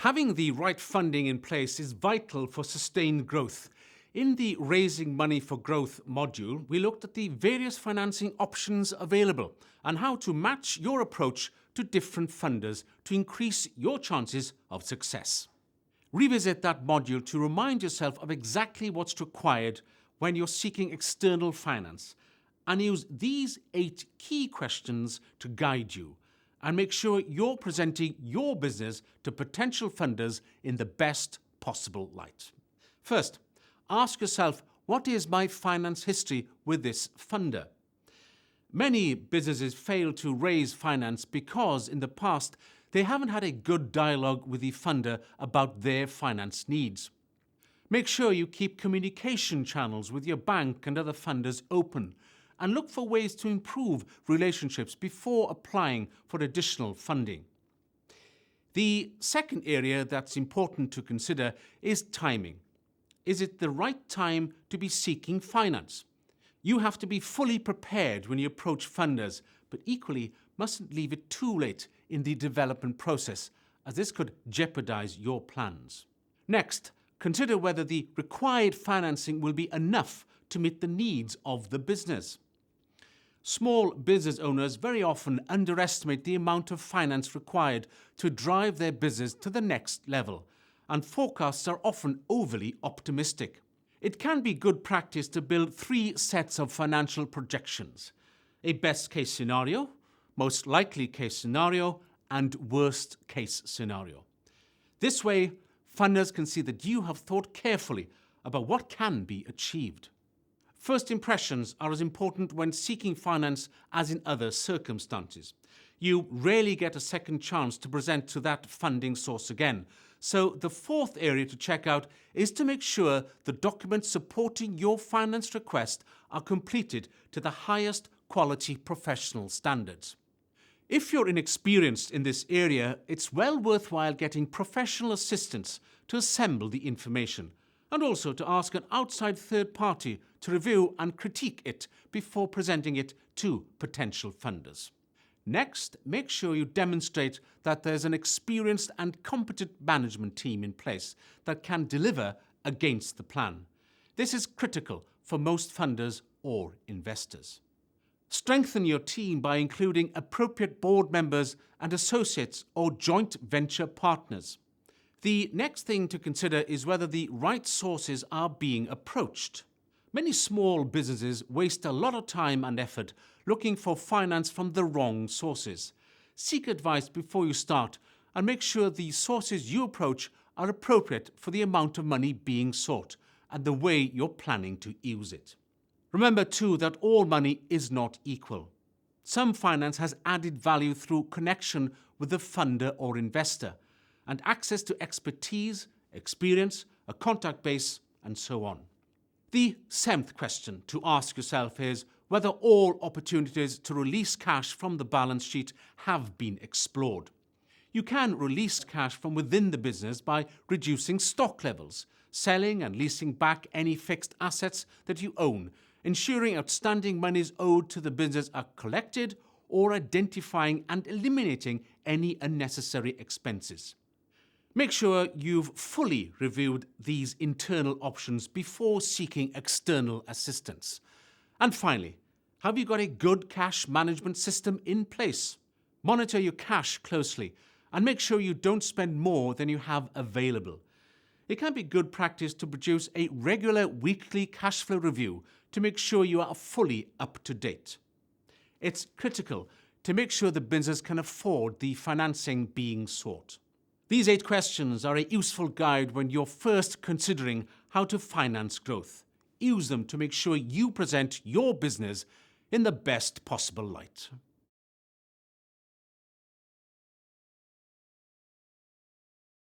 Having the right funding in place is vital for sustained growth. In the Raising Money for Growth module, we looked at the various financing options available and how to match your approach to different funders to increase your chances of success. Revisit that module to remind yourself of exactly what's required when you're seeking external finance, and use these 8 key questions to guide you and make sure you're presenting your business to potential funders in the best possible light. First, ask yourself, what is my finance history with this funder? Many businesses fail to raise finance because in the past they haven't had a good dialogue with the funder about their finance needs. Make sure you keep communication channels with your bank and other funders open, and look for ways to improve relationships before applying for additional funding. The second area that's important to consider is timing. Is it the right time to be seeking finance? You have to be fully prepared when you approach funders, but equally mustn't leave it too late in the development process, as this could jeopardize your plans. Next, consider whether the required financing will be enough to meet the needs of the business. Small business owners very often underestimate the amount of finance required to drive their business to the next level, and forecasts are often overly optimistic. It can be good practice to build 3 sets of financial projections: a best case scenario, most likely case scenario, and worst case scenario. This way, funders can see that you have thought carefully about what can be achieved. First impressions are as important when seeking finance as in other circumstances. You rarely get a second chance to present to that funding source again. So the fourth area to check out is to make sure the documents supporting your finance request are completed to the highest quality professional standards. If you're inexperienced in this area, it's well worthwhile getting professional assistance to assemble the information, and also to ask an outside third party to review and critique it before presenting it to potential funders. Next, make sure you demonstrate that there's an experienced and competent management team in place that can deliver against the plan. This is critical for most funders or investors. Strengthen your team by including appropriate board members and associates or joint venture partners. The next thing to consider is whether the right sources are being approached. Many small businesses waste a lot of time and effort looking for finance from the wrong sources. Seek advice before you start and make sure the sources you approach are appropriate for the amount of money being sought and the way you're planning to use it. Remember too that all money is not equal. Some finance has added value through connection with the funder or investor, and access to expertise, experience, a contact base, and so on. The 7th question to ask yourself is whether all opportunities to release cash from the balance sheet have been explored. You can release cash from within the business by reducing stock levels, selling and leasing back any fixed assets that you own, ensuring outstanding monies owed to the business are collected, or identifying and eliminating any unnecessary expenses. Make sure you've fully reviewed these internal options before seeking external assistance. And finally, have you got a good cash management system in place? Monitor your cash closely and make sure you don't spend more than you have available. It can be good practice to produce a regular weekly cash flow review to make sure you are fully up to date. It's critical to make sure the business can afford the financing being sought. These 8 questions are a useful guide when you're first considering how to finance growth. Use them to make sure you present your business in the best possible light.